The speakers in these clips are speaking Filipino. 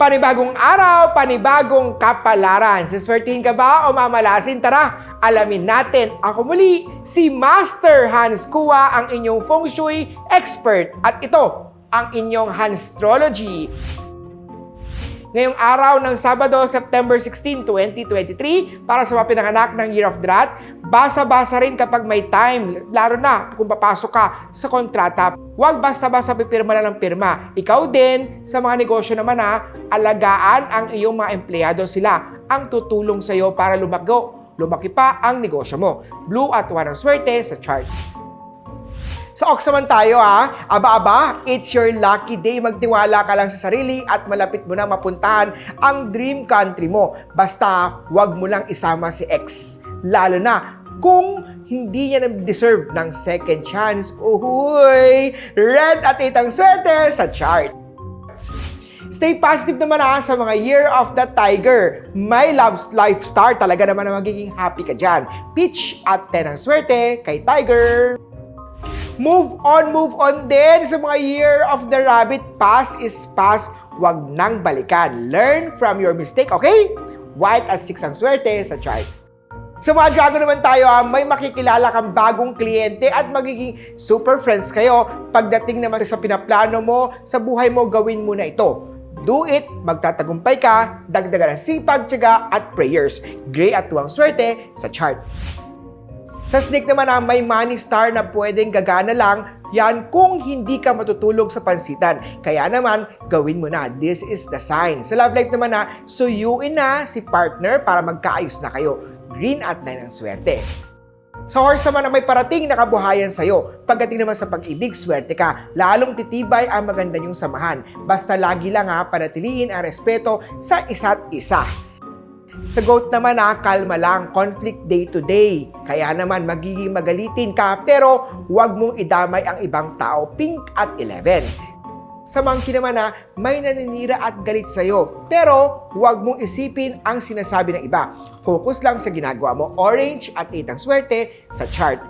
Panibagong araw, panibagong kapalaran. Siswertihin ka ba o mamalasin? Tara, alamin natin. Ako muli, si Master Hans Kua, ang inyong Feng Shui expert. At ito, ang inyong Hanstrology. Ngayong araw ng Sabado, September 16, 2023, para sa mga pinanganak ng Year of the Rat, basa-basa rin kapag may time, lalo na kung papasok ka sa kontrata. Huwag basta-basta pipirma na ng pirma. Ikaw din, sa mga negosyo naman alagaan ang iyong mga empleyado, sila ang tutulong sa iyo para lumaki pa ang negosyo mo. Blue at 1 ang swerte sa chart. Sa Ox naman tayo aba-aba, it's your lucky day. Magtiwala ka lang sa sarili at malapit mo na mapuntahan ang dream country mo. Basta, wag mo lang isama si ex. Lalo na kung hindi niya deserve ng second chance. Uhuy! Red at 8 ang swerte sa chart. Stay positive naman sa mga Year of the Tiger. May life star talaga naman na magiging happy ka dyan. Peach at 10 ang swerte kay Tiger. Move on din sa mga Year of the Rabbit. Past is past, wag nang balikan. Learn from your mistake, okay? White at 6 ang swerte sa chart. Sa mga Dragon naman tayo, may makikilala kang bagong kliyente at magiging super friends kayo. Pagdating naman sa pinaplano mo, sa buhay mo, gawin mo na ito. Do it, magtatagumpay ka, dagdagan ng sipag, tiyaga at prayers. Gray at 2 ang swerte sa chart. Sa Snake naman may money star na pwedeng gagana lang, yan kung hindi ka matutulog sa pansitan. Kaya naman, gawin mo na. This is the sign. Sa love life naman suyuin na si partner para magkaayos na kayo. Green at 9 ang swerte. Sa Horse naman may parating na kabuhayan sa'yo. Pagdating naman sa pag-ibig, swerte ka. Lalong titibay ang maganda niyong samahan. Basta lagi lang panatiliin ang respeto sa isa't isa. Sa Goat naman kalma lang, conflict day to day. Kaya naman magiging magalitin ka pero huwag mong idamay ang ibang tao. Pink at 11. Sa Monkey naman may naninira at galit sa'yo pero huwag mong isipin ang sinasabi ng iba. Focus lang sa ginagawa mo. Orange at 8 ang swerte sa chart.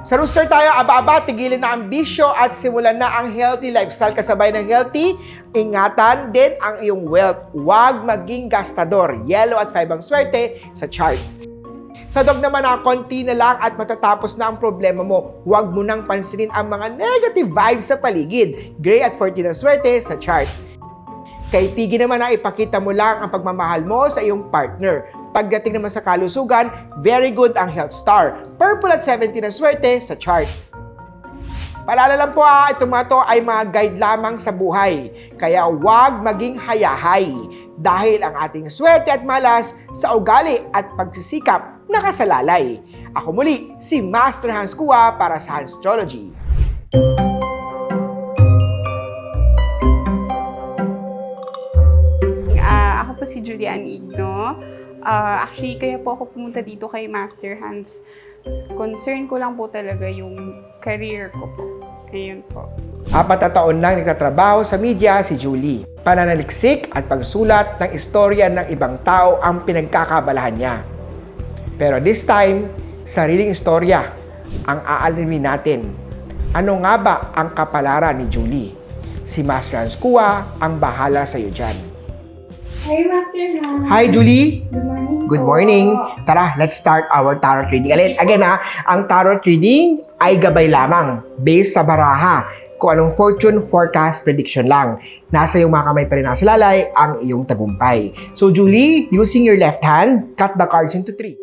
Sa Rooster tayo, aba-aba, tigilin na ang bisyo at simulan na ang healthy lifestyle kasabay ng healthy. Ingatan din ang iyong wealth. Huwag maging gastador. Yellow at 5 ang swerte sa chart. Sa Dog naman konti na lang at matatapos na ang problema mo. Huwag mo nang pansinin ang mga negative vibes sa paligid. Gray at 14 ang swerte sa chart. Kay Piggy naman ipakita mo lang ang pagmamahal mo sa iyong partner. Pagdating naman sa kalusugan, very good ang health star. Purple at 17 ang swerte sa chart. Paalala lang po itong mga to ay mga guide lamang sa buhay. Kaya huwag maging hayahay. Dahil ang ating swerte at malas sa ugali at pagsisikap nakasalalay. Ako muli, si Master Hans Kua para sa Hanstrology. Ako po si Julian Igno. Actually, kaya po ako pumunta dito kay Master Hans. Concern ko lang po talaga yung career ko po. Ayun po. 4 na taon nang nagtatrabaho sa media si Julie. Pananaliksik at pagsulat ng istorya ng ibang tao ang pinagkakabalahan niya. Pero this time, sariling istorya ang aalamin natin. Ano nga ba ang kapalaran ni Julie? Si Master Hans Kua ang bahala sa iyo dyan. Hi, Master Hans. Hi, Julie. Good morning. Good morning. Tara, let's start our tarot reading. Again ang tarot reading ay gabay lamang based sa baraha. Kung anong fortune forecast prediction lang. Nasa iyong mga kamay pa rin nakasalalay ang iyong tagumpay. So, Julie, using your left hand, cut the cards into 3.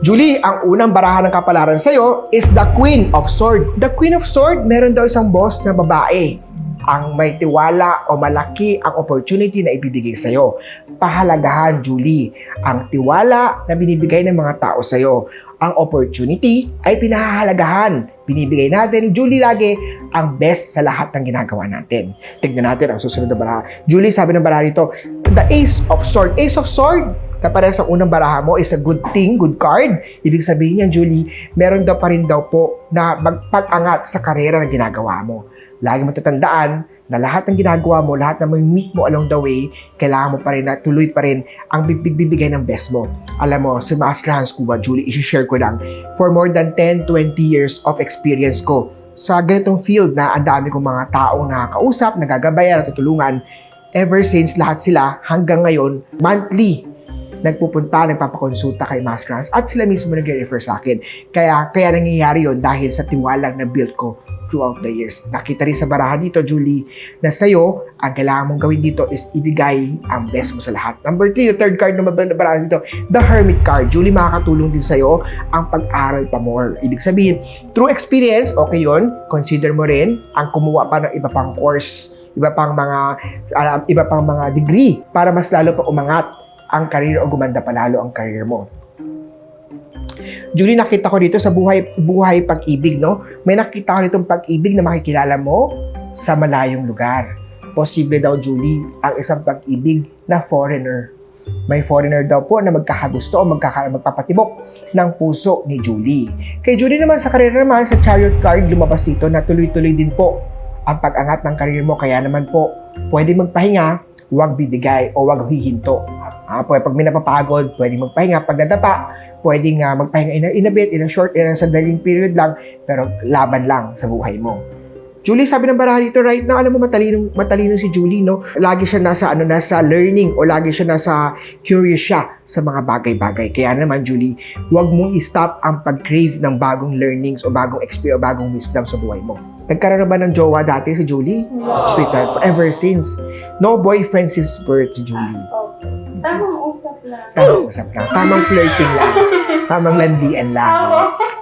Julie, ang unang barahan ng kapalaran sa'yo is the Queen of Swords. The Queen of Swords, meron daw isang boss na babae. Ang may tiwala o malaki ang opportunity na ibibigay sa'yo. Pahalagahan, Julie, ang tiwala na binibigay ng mga tao sa'yo. Ang opportunity ay pinahahalagahan. Binibigay natin, Julie, lagi ang best sa lahat ng ginagawa natin. Tignan natin ang susunod na baraha. Julie, sabi ng baraha rito, the Ace of Swords. Ace of Swords, kapare sa unang baraha mo, is a good thing, good card. Ibig sabihin niyan, Julie, meron daw pa rin daw po na magpag-angat sa karera na ginagawa mo. Lagi matatandaan, na lahat ng ginagawa mo, lahat ng meet mo along the way, kailangan mo pa rin na tuloy pa rin ang bibigay ng best mo. Alam mo, si Master Hans Kua, Julie, isi-share ko lang, for more than 10-20 years of experience ko sa ganitong field na ang dami kong mga taong nakakausap, nagagabayan, natutulungan, ever since lahat sila hanggang ngayon, monthly, nagpupunta, nagpapakonsulta kay Master Hans at sila mismo nag-refer sa akin. Kaya nangyayari yon dahil sa tiwalang na build ko throughout the years. Nakita rin sa barahan dito, Julie, na sa'yo, ang kailangan mong gawin dito is ibigay ang best mo sa lahat. Number 3, yung third card na barahan dito, the Hermit card. Julie, makakatulong din sa'yo ang pag-aral pa more. Ibig sabihin, through experience, okay yun, consider mo rin ang kumuha pa ng iba pang course, iba pang mga degree para mas lalo pa umangat ang career o gumanda pa lalo ang career mo. Julie, nakita ko dito sa buhay pag-ibig, no? May nakita ko dito pag-ibig na makikilala mo sa malayong lugar. Posible daw, Julie, ang isang pag-ibig na foreigner. May foreigner daw po na magkakagusto o magpapatibok ng puso ni Julie. Kay Julie naman sa career naman, sa Chariot card, lumabas dito na tuloy-tuloy din po ang pag-angat ng career mo. Kaya naman po, pwede magpahinga, huwag bibigay o huwag hihinto. Pag may napapagod, pwede magpahinga. Pag nadapa, pwede nga magpahinga in a bit, in a short, in a sandaling period lang, pero laban lang sa buhay mo. Julie, sabi ng barahan dito, right now, alam mo, matalino si Julie, no? Lagi siya nasa learning o lagi siya nasa curious siya sa mga bagay-bagay. Kaya naman, Julie, huwag mong i-stop ang pag-crave ng bagong learnings o bagong experience o bagong wisdom sa buhay mo. Nagkaroon na ba ng jowa dati si Julie? No. Sweetheart, ever since. No boyfriend since birth si Julie. Tamang usap lang. Tamang usap lang. Tamang flirting lang. Tamang landian lang.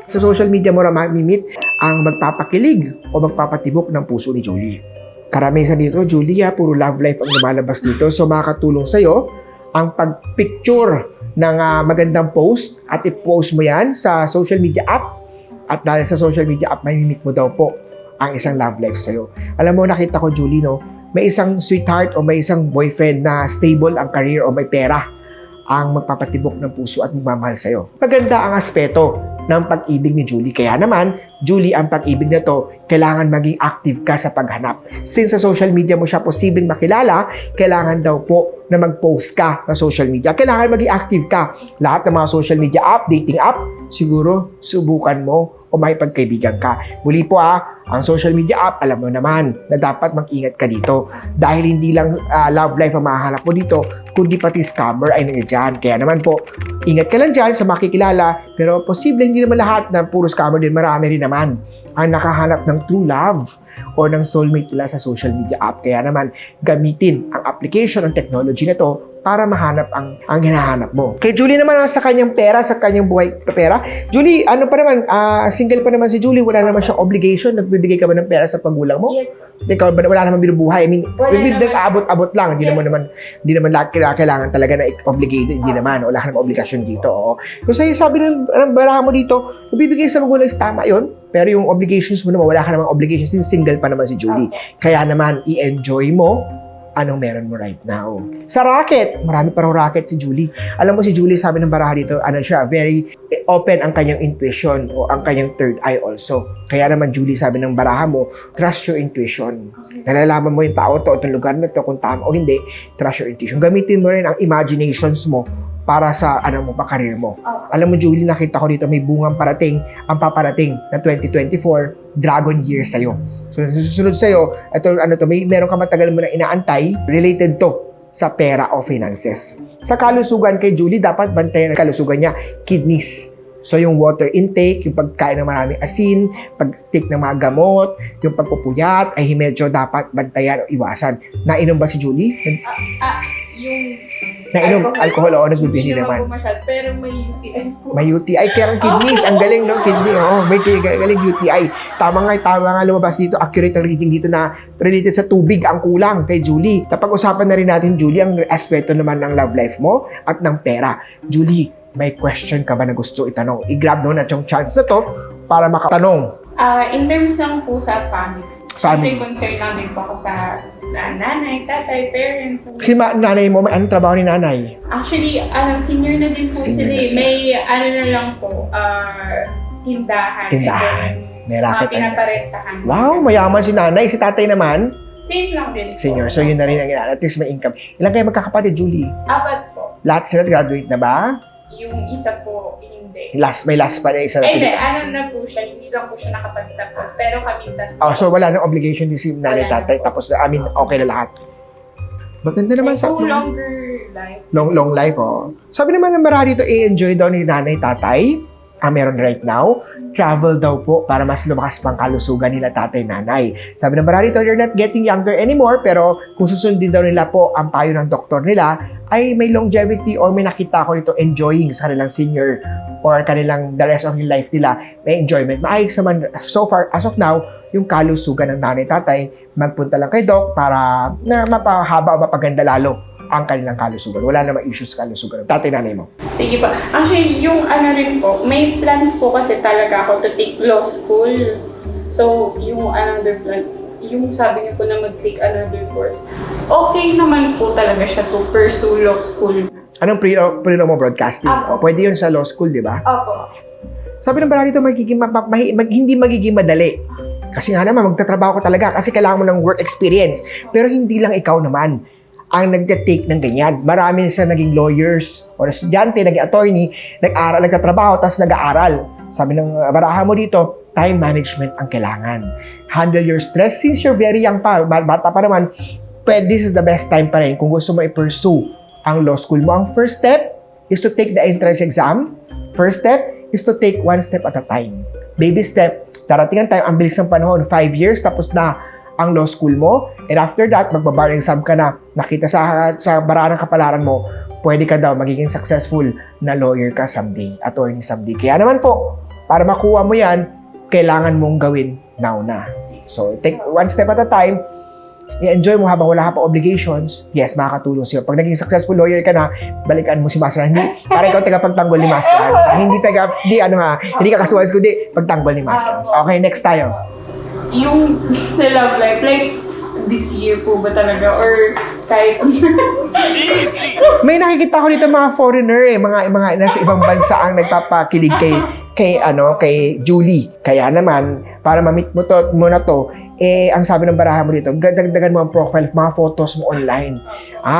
Sa social media mo mamimit ang magpapakilig o magpapatibok ng puso ni Julie. Karamihan dito, Julie, puro love life ang lumalabas dito. So, makakatulong sa'yo ang pag-picture ng magandang post at i-post mo yan sa social media app. At dahil sa social media app, mamimit mo daw po ang isang love life sa'yo. Alam mo, nakita ko, Julie, no? May isang sweetheart o may isang boyfriend na stable ang career o may pera ang magpapatibok ng puso at magmamahal sa'yo. Maganda ang aspeto ng pag-ibig ni Julie. Kaya naman, Julie, ang pag-ibig na to, kailangan maging active ka sa paghanap. Since sa social media mo siya posibleng makilala, kailangan daw po na mag-post ka sa social media. Kailangan maging active ka. Lahat ng mga social media app, dating app, siguro subukan mo o makipagkaibigan ka. Muli po ang social media app, alam mo naman na dapat mag-ingat ka dito. Dahil hindi lang love life ang mahahanap mo dito, kundi pati scammer ay nandiyan. Kaya naman po, ingat ka lang dyan sa makikilala, pero posible hindi naman lahat na puro scammer din, marami rin naman ang nakahanap ng true love o ng soulmate nila sa social media app. Kaya naman, gamitin ang application, ang technology na to para mahanap ang hinahanap mo. Kay Julie naman, sa kanyang pera, sa kanyang buhay pera, Julie, ano pa naman, single pa naman si Julie, wala naman siyang obligation, nagbibigay ka ba ng pera sa pagulang mo? Yes. Ikaw ba, wala naman binubuhay? I mean, Wala nag-abot-abot lang, hindi naman kailangan talaga na obligated, hindi naman, wala ka naman obligasyon dito. Oo. Kasi sabi ng barahan mo dito, nabibigay sa magulang, tama yun, pero yung obligations mo naman, wala ka naman obligations, single pa naman si Julie. Kaya naman, i-enjoy mo anong meron mo right now. Sa racket, marami pa raw racket si Julie. Alam mo si Julie, sabi ng baraha dito, siya, very open ang kanyang intuition o ang kanyang third eye also. Kaya naman Julie, sabi ng baraha mo, trust your intuition. Nalalaman mo yung tao to, itong lugar na to, kung tama o hindi, trust your intuition. Gamitin mo rin ang imaginations mo para sa career mo. Alam mo Julie, nakita ko dito may bungang ang paparating na 2024 Dragon Year sa'yo. So susunod sa'yo, meron ka matagal mo na inaantay related to sa pera o finances. Sa kalusugan kay Julie, dapat bantayan ang kalusugan niya, kidneys. So yung water intake, yung pagkain ng maraming asin, pag-take ng mga gamot, yung pagpupuyat, ay medyo dapat bantayan o iwasan. Nainom ba si Julie? Nainom alcohol o nagbibili naman. Pero may UTI po. May UTI, kaya ang kidneys, ang galing ng kidney. May galing UTI. Tama nga lumabas dito, accurate ang reading dito na related sa tubig ang kulang kay Julie. Napag-usapan na rin natin, Julie, ang aspeto naman ng love life mo at ng pera. Julie, may question ka ba na gusto itanong? I-grab mo na yung chance na to para makatanong. In terms lang po sa family. Family. Siyempre, concern lang din po ako sa nanay, tatay, parents. Si nanay mo, may anong trabaho ni nanay? Actually, senior na din po Senior sila. na sila. May na lang po, tindahan. Tindahan. And then, May racket. pinaparentahan. Wow, mayaman si nanay. Si tatay naman, Same lang din po. Senior. So, yun na rin ang at least may income. Ilan kayo magkakapatid, Julie? 4 po. Lahat sila graduate na ba? Yung isa po, hindi. May last pa na isa na Ay, hindi. Ano na po siya. Hindi lang po siya nakapagtapos. Pero kami tatlo. Oh, so wala nang obligation din si nanay Wala tatay. na po. Tapos, okay na lahat. Maganda naman sa Longer life. long life, oh. Sabi naman ng marami dito, i-enjoy daw ni nanay tatay. Meron right now. Travel daw po para mas lumakas pang kalusugan nila tatay nanay. Sabi ng marami dito, you're not getting younger anymore, pero kung susundin daw nila po ang payo ng doktor nila, ay may longevity or may nakita ko dito enjoying sa kanilang senior or kanilang the rest of your life nila, may enjoyment. Maayos naman, so far, as of now, yung kalusugan ng nanay tatay, magpunta lang kay doc para na mapahaba o mapaganda lalo ang kanilang kalusugan. Wala namang issues sa kalusugan ng tatay nanay mo. Sige po. Actually, yung ano rin po, may plans po kasi talaga ako to take law school. So, yung another plan, yung sabi niyo po na mag-take another course, okay naman po talaga siya to pursue law school. Anong pre-law mo? Broadcasting? Apo. Pwede yun sa law school, di ba? Opo. Sabi ng barang dito, hindi magiging madali. Kasi nga naman, magtatrabaho ko talaga kasi kailangan mo ng work experience. Pero hindi lang ikaw naman ang nagte-take ng ganyan. Marami sa naging lawyers o estudyante, naging attorney, nag-aral, nagtatrabaho, tapos nag-aaral. Sabi ng baraha mo dito, time management ang kailangan. Handle your stress. Since you're very young pa, bata pa naman, this is the best time pa rin kung gusto mo i-pursue ang law school mo. Ang first step is to take the entrance exam. First step is to take one step at a time. Baby step, darating ang time, ang bilis ng panahon, 5 years, tapos na ang law school mo. And after that, magbabar exam ka na. Nakita sa barahan ng kapalaran mo, pwede ka daw magiging successful na lawyer ka someday, attorney someday. Kaya naman po, para makuha mo yan, kailangan mong gawin now na. So, take one step at a time. I-enjoy mo habang wala ka pa obligations. Yes, makakatulong sa'yo. Pag naging successful lawyer ka na, balikan mo si Master Hans. Hindi, para ikaw tagapagtanggol ni Master Hans. Hindi ka kasuwas, kundi pagtanggol ni Master Hans. Okay, next tayo. Yung sa love life, like, this year po ba talaga? Or kahit... May nakikita ko dito mga foreigner mga nasa ibang bansa ang nagpapakilig kay Julie. Kaya naman, para ma-meet mo na to, ang sabi ng baraha mo dito, dagdagan mo ang profile, mga photos mo online.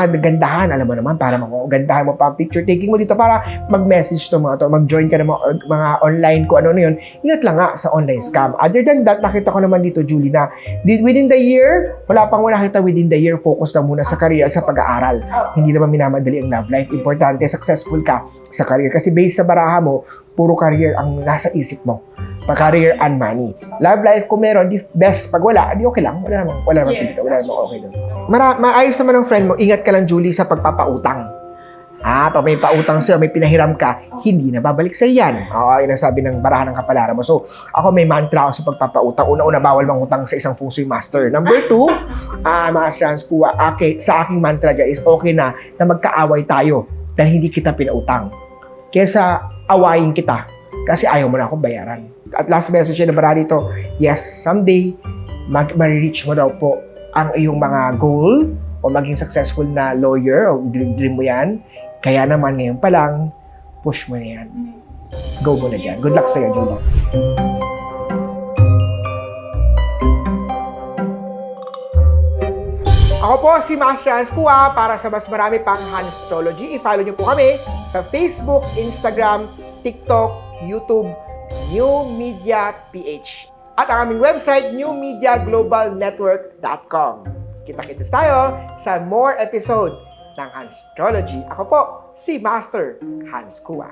Gandahan, alam mo naman, para gandahan mo pa ang picture taking mo dito para mag-message to mga to, mag-join ka ng mga online ko, ano yun. Ingat lang nga sa online scam. Other than that, nakita ko naman dito, Julie, na within the year, wala pang nakita within the year, focus lang muna sa career at sa pag-aaral. Hindi naman minamadali ang love life. Importante, successful ka sa career. Kasi based sa baraha mo, puro career ang nasa isip mo. Pa-career and money. Love life, kung meron, di best. Pag wala, di okay lang. Wala namang pilita. Wala namang okay doon. Maayos naman ng friend mo, ingat ka lang, Julie, sa pagpapautang. Pag may pautang sa'yo, may pinahiram ka, hindi na babalik sa'yo yan. Yun ang sabi ng barahan ng kapalaran mo. So, ako may mantra ako sa pagpapautang. Una-una, bawal mangutang sa isang feng shui master. Number 2, Master Hans Kua, sa aking mantra dyan is okay na magkaaway tayo dahil hindi kita pinautang. Kesa awayin kita kasi ayaw mo na akong bayaran. At last message na bara dito, yes, someday, ma-reach mo daw po ang iyong mga goal o maging successful na lawyer o dream mo yan. Kaya naman ngayon pa lang, push mo na yan. Go mo na dyan. Good luck sa'yo, Julie. Ako po si Master Hans Kua. Para sa mas marami pang Hanstrology, i-follow niyo po kami sa Facebook, Instagram, TikTok, YouTube, New Media PH. At ang aming website, newmediaglobalnetwork.com. Kita-kits tayo sa more episode ng Hanstrology. Ako po, si Master Hans Kua.